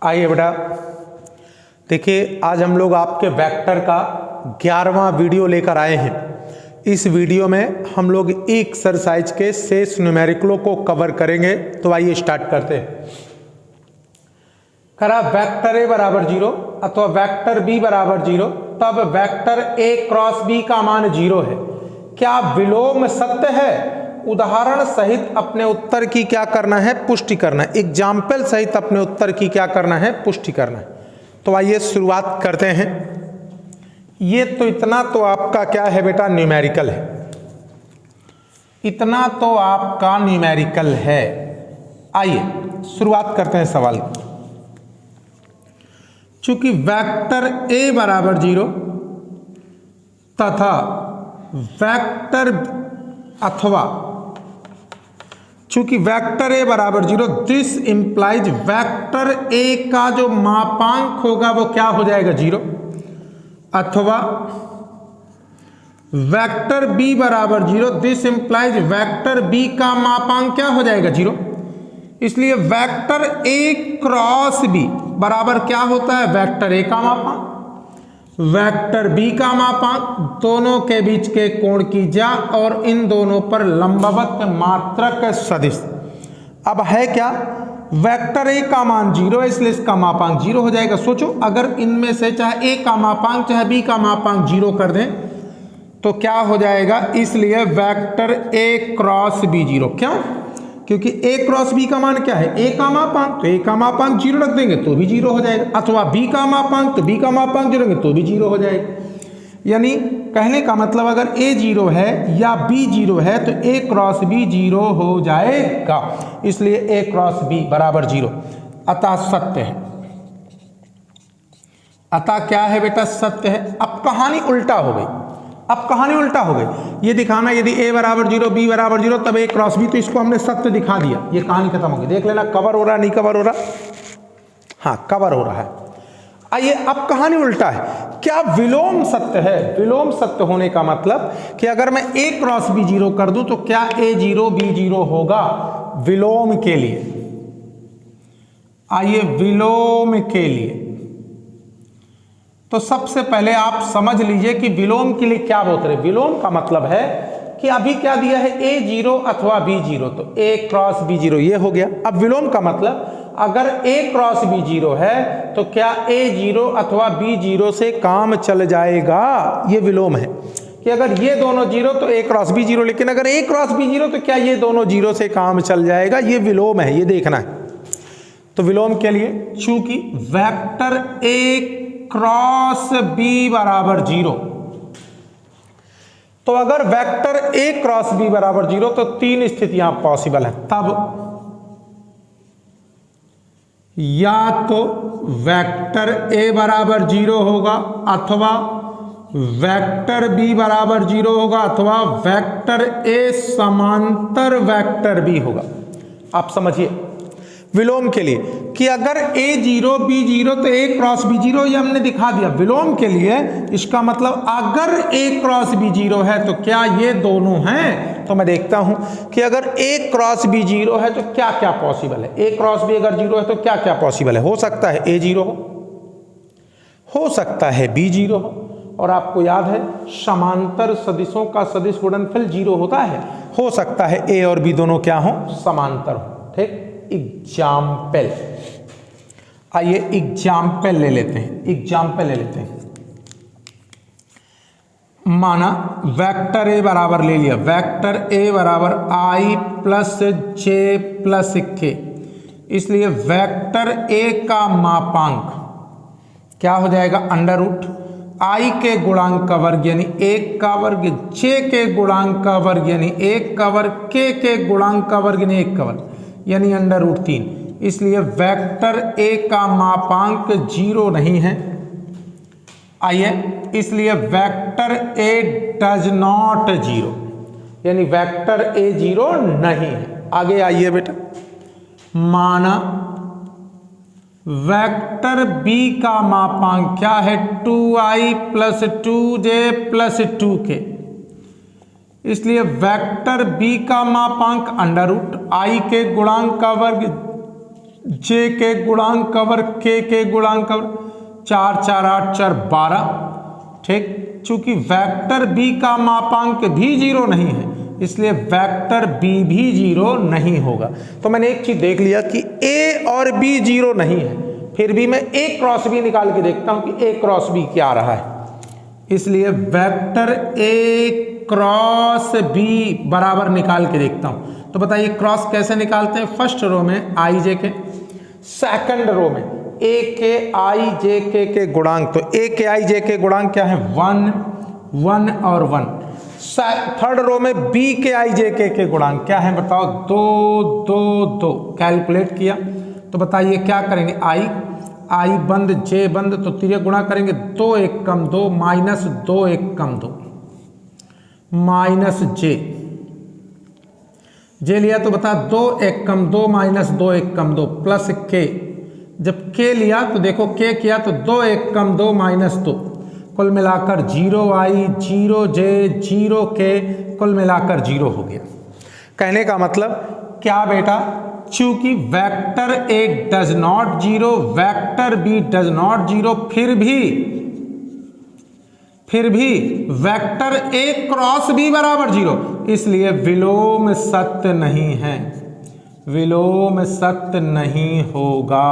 आइए बेटा, देखिए आज हम लोग आपके वेक्टर का 11वां वीडियो लेकर आए हैं। इस वीडियो में हम लोग एक्सरसाइज के शेष न्यूमेरिकलों को कवर करेंगे। तो आइए स्टार्ट करते हैं। करा वेक्टर ए बराबर 0 अथवा वेक्टर बी बराबर 0, तब वेक्टर ए क्रॉस बी का मान 0 है। क्या विलोम सत्य है? उदाहरण सहित अपने उत्तर की क्या करना है? पुष्टि करना है। एग्जाम्पल सहित अपने उत्तर की क्या करना है? पुष्टि करना है। तो आइए शुरुआत करते हैं। ये तो इतना तो आपका क्या है बेटा? न्यूमेरिकल है। इतना तो आपका न्यूमेरिकल है। आइए शुरुआत करते हैं सवाल की। चूंकि वेक्टर ए बराबर 0 तथा वेक्टर अथवा चूंकि वेक्टर ए बराबर 0, दिस इंप्लाइज वेक्टर ए का जो मापांक होगा वो क्या हो जाएगा? 0। अथवा वेक्टर बी बराबर 0, दिस इंप्लाइज वेक्टर बी का मापांक क्या हो जाएगा? 0। इसलिए वेक्टर ए क्रॉस बी बराबर क्या होता है? वेक्टर ए का मापांक वेक्टर बी का मापांक, दोनों के बीच के कोण की जा और इन दोनों पर लंबवत मात्रक सदिश। अब है क्या? वेक्टर ए का मान 0 है, इसलिए इसका मापांक 0 हो जाएगा। सोचो अगर इनमें से चाहे ए का मापांक चाहे बी का मापांक 0 कर दें तो क्या हो जाएगा? इसलिए वेक्टर ए क्रॉस बी 0। क्यों? क्योंकि ए क्रॉस बी का मान क्या है? ए का मापांक, तो ए का मापांक 0 रख देंगे तो भी 0 हो जाएगा। अथवा बी का मापांक, तो बी का मापांक 0 रखेंगे तो भी 0 हो जाएगा। यानी कहने का मतलब अगर ए 0 है या बी 0 है तो ए क्रॉस बी 0 हो जाएगा। इसलिए ए क्रॉस बी बराबर 0 अतः सत्य है। अतः क्या है बेटा? सत्य है। अब कहानी उल्टा हो गई। अब कहानी उल्टा हो गई। ये दिखाना यदि a बराबर 0 b बराबर 0 तब a क्रॉस b, तो इसको हमने सत्य दिखा दिया। ये कहानी खत्म हो गई। देख लेना कवर हो रहा है नहीं कवर हो रहा? हाँ कवर हो रहा है। आइए अब कहानी उल्टा है। क्या विलोम सत्य है? विलोम सत्य होने का मतलब कि अगर मैं a क्रॉस b 0 कर दूं तो क्या a 0 b 0 होगा? विलोम के लिए आइए विलोम के लिए तो सबसे पहले आप समझ लीजिए कि विलोम के लिए क्या बोलते हैं। विलोम का मतलब है कि अभी क्या दिया है? a 0 अथवा b 0, तो a क्रॉस b 0 ये हो गया। अब विलोम का मतलब अगर a क्रॉस b 0 है तो क्या a 0 अथवा b 0 से काम चल जाएगा? ये विलोम है कि अगर ये दोनों 0 तो a क्रॉस b 0, लेकिन अगर a क्रॉस b 0 तो क्या ये दोनों 0 से काम चल जाएगा? ये विलोम है, ये देखना है। तो विलोम के लिए चूंकि वेक्टर a क्रॉस b बराबर 0, तो अगर वेक्टर a क्रॉस b बराबर 0 तो 3 स्थितियां पॉसिबल है। तब या तो वेक्टर a बराबर 0 होगा अथवा वेक्टर b बराबर 0 होगा अथवा वेक्टर a समांतर वेक्टर b होगा। आप समझिए विलोम के लिए कि अगर a 0 b 0 तो a क्रॉस b 0, ये हमने दिखा दिया। विलोम के लिए इसका मतलब अगर a क्रॉस b 0 है तो क्या ये दोनों हैं? तो मैं देखता हूं कि अगर a क्रॉस b 0 है तो क्या क्या पॉसिबल है। a क्रॉस b अगर 0 है तो क्या क्या पॉसिबल है? हो सकता है a 0 हो सकता है b 0 हो, और आपको याद है समांतर सदिशों का सदिश गुणनफल 0 होता है। हो सकता है a और b दोनों क्या हो? समांतर हो। ठीक। एग्जाम्पल, आइए एग्जाम्पल ले लेते हैं। एग्जाम्पल ले लेते हैं। माना वेक्टर ए बराबर ले लिया, वेक्टर ए बराबर i plus j plus k। इसलिए वेक्टर ए का मापांक क्या हो जाएगा? अंडर रूट i के गुणांक का वर्ग यानी 1 का वर्ग, j के गुणांक का वर्ग यानी 1 का वर्ग, k के गुणांक का वर्ग यानी 1 का वर्ग यानी अंडर रूट 3। इसलिए वेक्टर a का मापांक 0 नहीं है। आइए इसलिए वेक्टर a डज नॉट 0, यानी वेक्टर a 0 नहीं है। आगे आइए बेटा। माना वेक्टर b का मापांक क्या है? 2i plus 2j plus 2k। इसलिए वेक्टर b का मापांक अंडर रूट i के गुणांक का वर्ग जे के गुणांक कवर के गुणांक कवर 4 4 8 4 12, ठीक। चूंकि वेक्टर बी का मापांक भी 0 नहीं है इसलिए वेक्टर बी भी 0 नहीं होगा। तो मैंने एक चीज देख लिया कि ए और बी 0 नहीं है, फिर भी मैं ए क्रॉस बी निकाल के देखता हूं कि ए क्रॉस बी क्या आ रहा है। इसलिए वेक्टर ए क्रॉस बी बराबर निकाल के देखता हूं। तो बताइए क्रॉस कैसे निकालते हैं। फर्स्ट रो में आई जे के, सेकंड रो में ए के आई जे के गुणांक। तो ए के आई जे के गुणांक क्या है 1 1 और 1। थर्ड रो में बी के आई जे के गुणांक क्या है बताओ 2 2 2। कैलकुलेट किया तो बताइए क्या करेंगे, आई बंद जे बंद, तो तिर्यक गुणा करेंगे 2 1 कम 2 माइनस 2 1 कम 2 माइनस जे लिया तो बता 2 1 कम 2 माइनस 2 1 कम 2 प्लस के। जब के लिया तो देखो के किया तो 2 1 कम 2 माइनस 2, कुल मिलाकर 0 आई 0 जे 0 के, कुल मिलाकर 0 हो गया। कहने का मतलब क्या बेटा, चूंकि vector A does not 0 vector B does not 0, फिर भी वेक्टर ए क्रॉस बी बराबर 0, इसलिए विलोम सत्य नहीं है, विलोम सत्य नहीं होगा।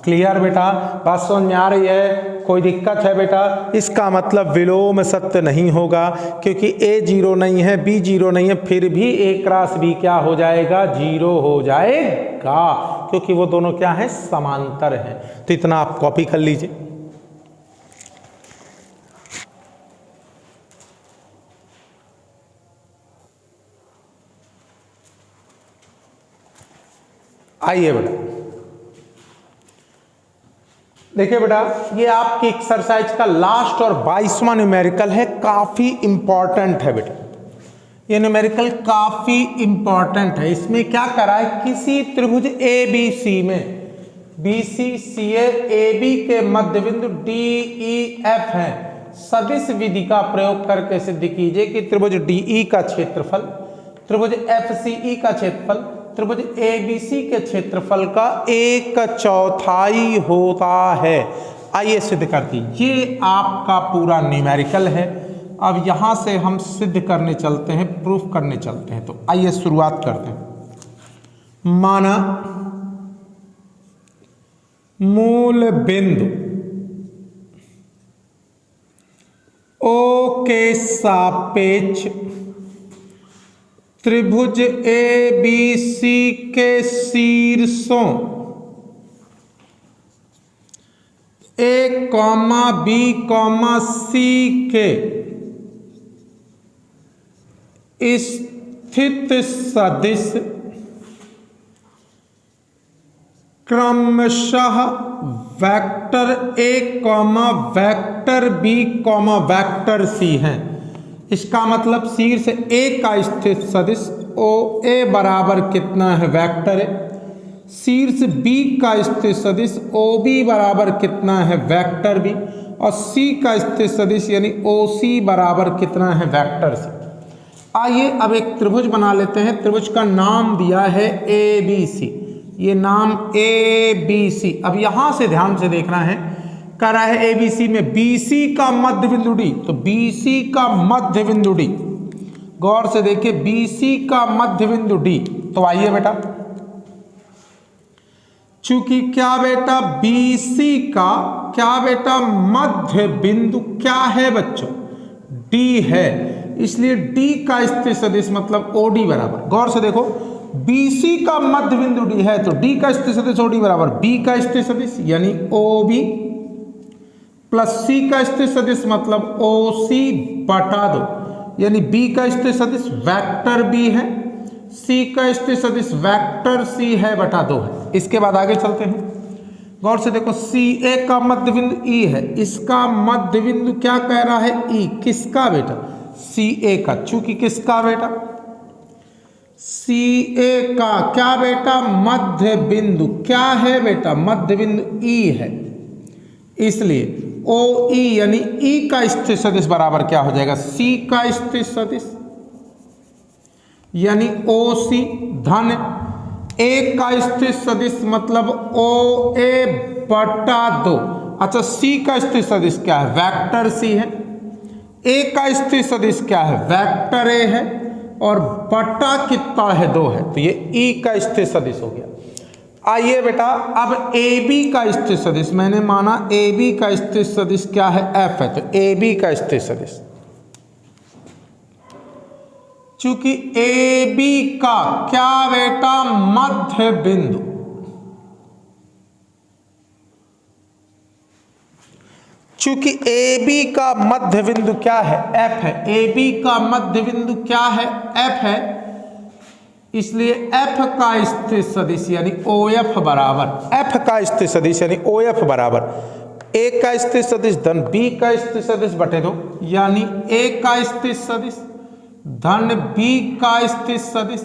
क्लियर बेटा, बात समझ में आ रही है, कोई दिक्कत है बेटा। इसका मतलब विलोम सत्य नहीं होगा क्योंकि ए 0 नहीं है बी 0 नहीं है, फिर भी ए क्रॉस बी क्या हो जाएगा 0 हो जाएगा, क्योंकि वो दोनों क्या है समांतर हैं। तो इतना आप कॉपी कर लीजिए। आइए बेटा देखिए बेटा, ये आपकी एक्सरसाइज का लास्ट और 22वां न्यूमेरिकल है, काफी इंपॉर्टेंट है बेटा। ये न्यूमेरिकल काफी इंपॉर्टेंट है। इसमें क्या करा है, किसी त्रिभुज ए बी सी में BC CA AB के मध्य बिंदु DEF है, सदिश विधि का प्रयोग करके सिद्ध कीजिए कि त्रिभुज DE का क्षेत्रफल, त्रिभुज FCE का क्षेत्रफल, त्रिभुज ABC के क्षेत्रफल का 1/4 होता है। आइए सिद्ध करती, ये आपका पूरा न्यूमेरिकल है। अब यहां से हम सिद्ध करने चलते हैं, प्रूफ करने चलते हैं। तो आइए शुरुआत करते हैं। माना मूल बिंदु O के सापेक्ष त्रिभुज ABC के शीर्षों A, B, C के स्थित सदिश क्रमशः vector A, vector B, vector C हैं। इसका मतलब शीर्ष A का स्थित सदिश OA बराबर कितना है वेक्टर है, शीर्ष B का स्थित सदिश OB बराबर कितना है वेक्टर B, और C का स्थित सदिश यानी OC बराबर कितना है वेक्टर C। आइए अब एक त्रिभुज बना लेते हैं। त्रिभुज का नाम दिया है ABC, ये नाम ABC। अब यहां से ध्यान से देखना है, कह रहा है ABC में BC का मध्य बिंदु D, तो BC का मध्य बिंदु D, गौर से देखिए BC का मध्य बिंदु D। तो आइए बेटा, चूंकि क्या बेटा BC का क्या बेटा मध्य बिंदु क्या है बच्चों D है, इसलिए D का स्थित सदिश मतलब OD बराबर, गौर से देखो BC का मध्य बिंदु D है तो D का स्थित सदिश OD बराबर B का स्थित सदिश यानी OB प्लस C का स्थित सदिश मतलब OC बटा 2, यानी B का स्थित सदिश वेक्टर B है, C का स्थित सदिश वेक्टर C है बटा 2 है। इसके बाद आगे चलते हैं, गौर से देखो CA का मध्य बिंदु E है, इसका मध्य बिंदु क्या कह रहा है E, किसका बेटा CA का, चूंकि किसका बेटा CA का क्या बेटा मध्य बिंदु क्या है बेटा मध्य बिंदु E है, इसलिए OE यानी E का स्थित सदिश बराबर क्या हो जाएगा C का स्थित सदिश यानी OC धन ए का स्थिर सदिश मतलब ओ ए बटा 2। अच्छा सी का स्थिर सदिश क्या है, वेक्टर सी है। ए का स्थिर सदिश क्या है, वेक्टर ए है, और बटा कितना है, 2 है, तो ये ई का स्थिर सदिश हो गया। आइए बेटा अब ए बी का स्थिर सदिश, मैंने माना ए बी का स्थिर सदिश क्या है, एफ है, तो ए बी का स्थिर सदिश, चूंकि ए बी का क्या बेटा, मध्य बिंदु, चूंकि ए बी का मध्य बिंदु क्या है, एफ है, ए बी का मध्य बिंदु क्या है, एफ है, इसलिए एफ का स्थिर सदिश यानी ओ एफ बराबर, एफ का स्थिर सदिश यानी ओ एफ बराबर ए का स्थिर सदिश धन बी का स्थिर सदिश बटे 2, यानी ए का स्थिर सदिश धन बी का स्थिर सदिश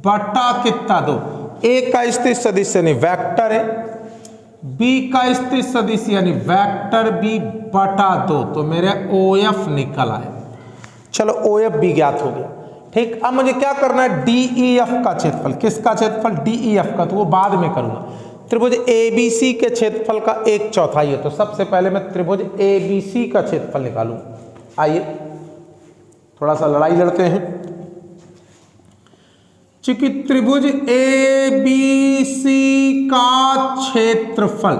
बटा कितना 2। ए का स्थिर सदिश यानी वेक्टर है, बी का स्थिर सदिश यानी वेक्टर बी बटा 2, तो मेरे ओ एफ निकल आए। चलो ओ एफ भी ज्ञात हो गया, ठीक। अब मुझे क्या करना है, डी ई एफ का क्षेत्रफल, किसका क्षेत्रफल, डी ई एफ का, तो वो बाद में करूंगा। त्रिभुज ए बी सी के क्षेत्रफल का 1/4 है, तो सबसे पहले मैं त्रिभुज ए बी सी का क्षेत्रफल निकालूं। आइए थोड़ा सा लड़ाई लड़ते हैं। चूंकि त्रिभुज ए बी सी का क्षेत्रफल,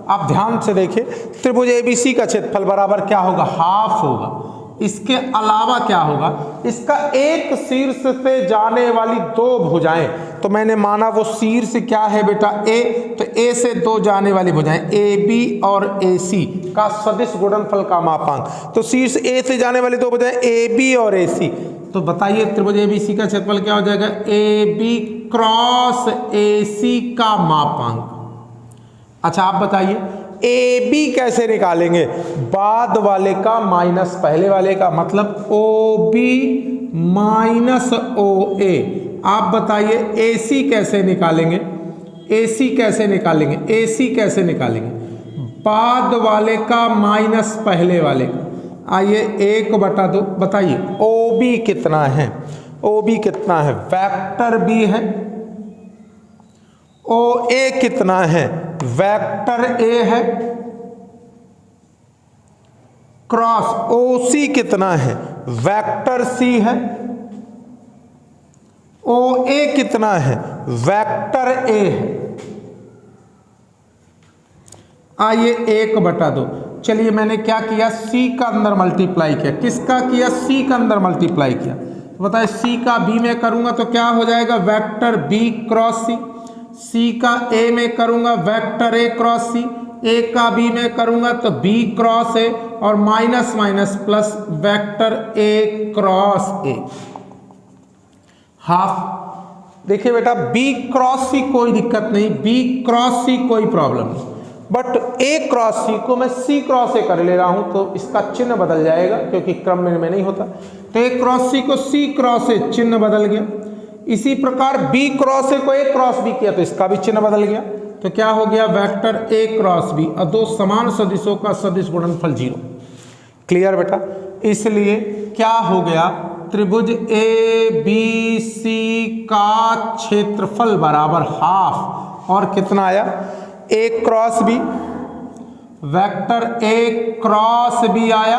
आप ध्यान से देखिए, त्रिभुज ए बी सी का क्षेत्रफल बराबर क्या होगा, हाफ होगा। इसके अलावा क्या होगा, इसका एक शीर्ष से जाने वाली 2 भुजाएं, तो मैंने माना वो शीर्ष क्या है बेटा, ए, तो ए से 2 जाने वाली भुजाएं ए बी और ए सी का सदिश गुणनफल का मापांक, तो शीर्ष ए से जाने वाली 2 भुजाएं ए बी और ए सी, तो बताइए त्रिभुज ए बी सी का क्षेत्रफल क्या हो जाएगा, ए बी क्रॉस ए सी का मापांक। अच्छा आप बताइए ए बी कैसे निकालेंगे, बाद वाले का माइनस पहले वाले का, मतलब ओ बी माइनस ओ ए। आप बताइए ए सी कैसे निकालेंगे, ए सी कैसे निकालेंगे, ए सी कैसे निकालेंगे, बाद वाले का माइनस पहले वाले का। आइए 1/2, बताइए ओ बी कितना है, ओ बी कितना है, वेक्टर बी है, ओ ए कितना है, वेक्टर ए है, क्रॉस ओ सी कितना है, वेक्टर सी है, ओ ए कितना है, वेक्टर ए है। आइए 1/2, चलिए मैंने क्या किया, सी का अंदर मल्टीप्लाई किया, किसका किया, सी का अंदर मल्टीप्लाई किया, तो बताइए सी का बी में करूंगा तो क्या हो जाएगा, वेक्टर बी क्रॉस सी, सी का ए में करूंगा वेक्टर ए क्रॉस सी, ए का बी में करूंगा तो बी क्रॉस ए, और minus minus plus vector A cross A, half. देखिए बेटा बी क्रॉस सी कोई दिक्कत नहीं, बी क्रॉस सी कोई प्रॉब्लम नहीं, बट ए क्रॉस सी को मैं सी क्रॉस ए कर ले रहा हूं तो इसका चिन्ह बदल जाएगा, क्योंकि क्रम में नहीं होता, तो ए क्रॉस सी को सी क्रॉस ए, चिन्ह बदल गया। इसी प्रकार बी क्रॉस ए को ए क्रॉस बी किया तो इसका भी चिन्ह बदल गया, तो क्या हो गया, वेक्टर ए क्रॉस बी, और 2 समान सदिशों का सदिश गुणनफल 0। क्लियर बेटा, इसलिए क्या हो गया, त्रिभुज ए बी सी का क्षेत्रफल बराबर हाफ, और कितना आया, A cross B, vector A cross B आया,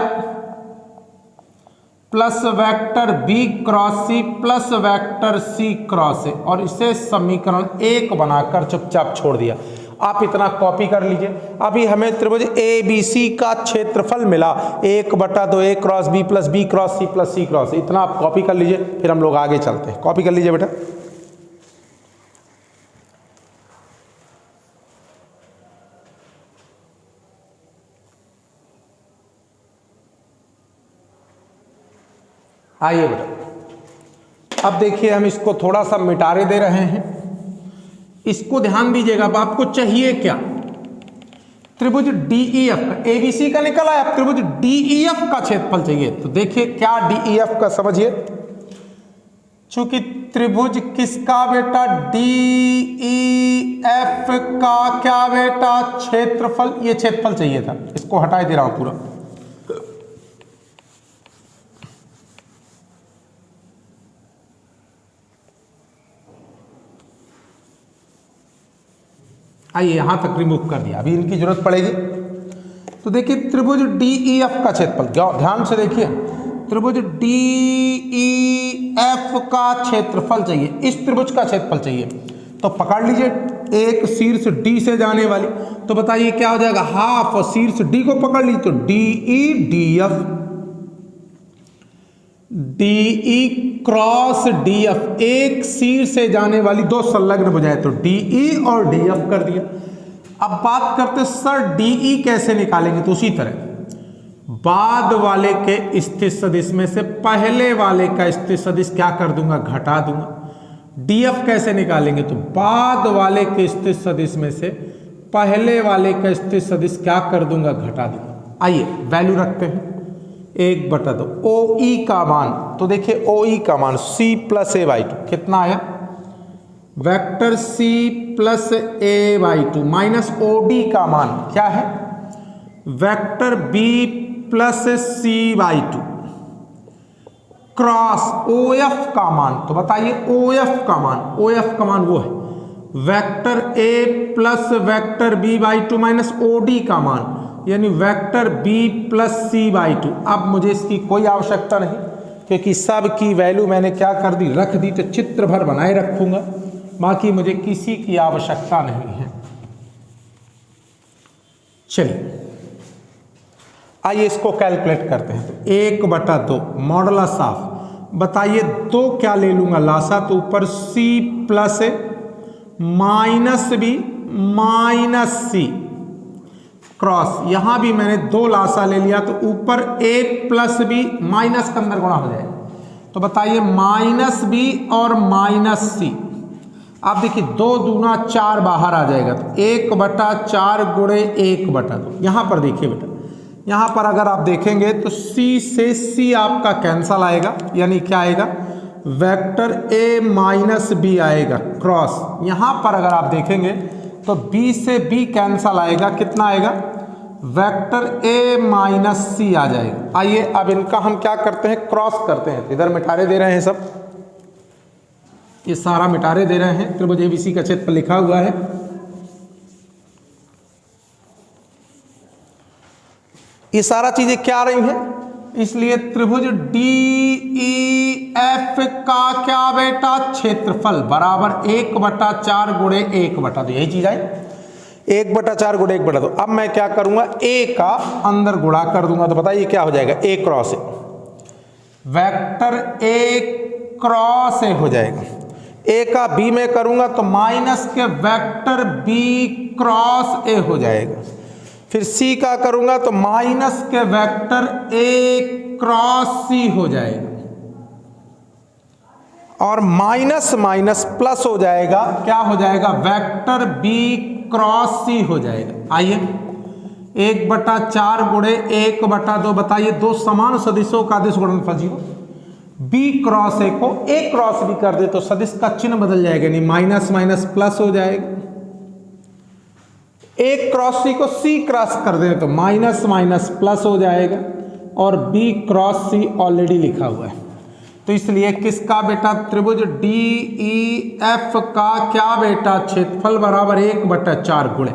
plus vector B cross C plus vector C cross A, और इसे समीकरण 1 बनाकर चुपचाप छोड़ दिया। आप इतना कॉपी कर लीजिए। अभी हमें त्रिभुज ए बी सी का क्षेत्रफल मिला 1/2 A cross B plus B cross C plus C cross, इतना आप कॉपी कर लीजिए, फिर हम लोग आगे चलते हैं। कॉपी कर लीजिए बेटा। आइए बेटा, अब देखिए हम इसको थोड़ा सा मिटारे दे रहे हैं, इसको ध्यान दीजिएगा। अब आपको चाहिए क्या, त्रिभुज डीईएफ का, एबीसी का निकल आया, अब त्रिभुज डीईएफ का क्षेत्रफल चाहिए। तो देखिए क्या डीईएफ का, समझिए, चूंकि त्रिभुज किसका बेटा, डीईएफ का क्या बेटा, क्षेत्रफल, ये क्षेत्रफल चाहिए था, इसको हटा दे रहा हूं पूरा। आइए यहाँ तक रिमूव कर दिया, अभी इनकी जरूरत पड़ेगी। तो देखिए त्रिभुज DEF का क्षेत्रफल, ध्यान से देखिए, त्रिभुज DEF का क्षेत्रफल चाहिए, इस त्रिभुज का क्षेत्रफल चाहिए। तो पकड़ लीजिए एक शीर्ष D से जाने वाली, तो बताइए क्या हो जाएगा, हाफ और शीर्ष D को पकड़ लीजिए तो DE क्रॉस DF, एक शीर्ष से जाने वाली दो संलग्न बुझाएं तो DE और DF कर दिया। अब बात करते सर DE कैसे निकालेंगे, तो उसी तरह बाद वाले के स्थित सदिश में से पहले वाले का स्थित सदिश क्या कर दूंगा, घटा दूंगा। DF कैसे निकालेंगे, तो बाद वाले के स्थित सदिश में से पहले वाले का स्थित सदिश क्या कर दूंगा, घटा दूंगा। आइए वैल्यू रखते हैं 1/2। OE का मान, तो देखिए OE का मान C + A/2 कितना आया, vector C + A/2 minus OD का मान क्या है, vector B + C/2 cross OF का मान, तो बताइए OF का मान वो है vector A + vector B/2 minus OD का मान, यानी वेक्टर B + C/2। अब मुझे इसकी कोई आवश्यकता नहीं, क्योंकि सब की वैल्यू मैंने क्या कर दी, रख दी, तो चित्र भर बनाए रखूंगा, बाकी मुझे किसी की आवश्यकता नहीं है। चलिए आइए इसको कैलकुलेट करते हैं। तो 1/2 मॉडुलस ऑफ, बताइए 2 क्या ले लूंगा लासा, तो ऊपर C + A minus B minus C cross, यहां भी मैंने 2 लासा ले लिया, तो ऊपर A + B माइनस के अंदर गुणा हो जाएगा, तो बताइए -B और -C। आप देखिए 2 दूना 4 बाहर आ जाएगा, तो 1/4 गुणे 1/2। यहां पर देखिए बेटा, यहां पर अगर आप देखेंगे तो C से C आपका कैंसल आएगा, यानी क्या आएगा, वेक्टर A - B आएगा क्रॉस। यहां पर अगर आप देखेंगे तो B से B कैंसल आएगा, कितना आएगा, वेक्टर A - C आ जाएगा। आइए अब इनका हम क्या करते हैं, क्रॉस करते हैं। इधर मिटारे दे रहे हैं, सब ये सारा मिटारे दे रहे हैं। त्रिभुज ABC का क्षेत्रफल लिखा हुआ है, ये सारा चीजें क्या आ रही हैं, इसलिए त्रिभुज DEF का क्या बेटा, क्षेत्रफल बराबर 1/4 गुणे 1/2, यही चीज आई, 1/4 गुणे 1/2। अब मैं क्या करूंगा, A का अंदर गुणा कर दूंगा, तो बताइए क्या हो जाएगा, A cross A, vector A cross A हो जाएगा। A का B में करूंगा तो माइनस के वेक्टर B क्रॉस A हो जाएगा। फिर C का करूंगा तो माइनस के वेक्टर A क्रॉस C हो जाएगा, और माइनस माइनस प्लस हो जाएगा, क्या हो जाएगा, वेक्टर B क्रॉस C हो जाएगा। आइए 1/4 गुणे 1/2, बताइए 2 समान सदिशों का अदिश गुणनफल 0। B क्रॉस A को A क्रॉस B कर दे तो सदिश का चिन्ह बदल जाएगा, नहीं माइनस माइनस प्लस हो जाएगा। A क्रॉस C को C क्रॉस कर दे तो माइनस माइनस प्लस हो जाएगा, और B क्रॉस C ऑलरेडी लिखा हुआ है। तो इसलिए किसका बेटा, त्रिभुज DEF का क्या बेटा, क्षेत्रफल बराबर 1/4 गुणे,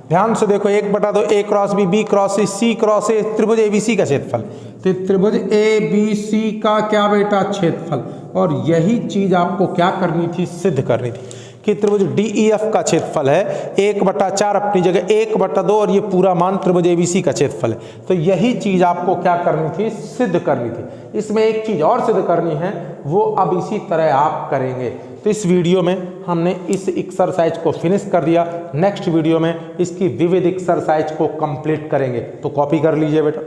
ध्यान से देखो 1/2 A cross B cross C cross A, त्रिभुज ABC का क्षेत्रफल। तो त्रिभुज ABC का क्या बेटा, क्षेत्रफल। और यही चीज आपको क्या करनी थी, सिद्ध करनी थी कि त्रिभुज DEF का क्षेत्रफल है 1/4 अपनी जगह 1/2, और ये पूरा मान त्रिभुज ABC का क्षेत्रफल है। तो यही चीज आपको क्या करनी थी, सिद्ध करनी थी। इसमें एक चीज और सिद्ध करनी है, वो अब इसी तरह आप करेंगे। तो इस वीडियो में हमने इस एक्सरसाइज को फिनिश कर दिया, नेक्स्ट वीडियो में इसकी विविध एक्सरसाइज को कंप्लीट करेंगे। तो कॉपी कर लीजिए बेटा।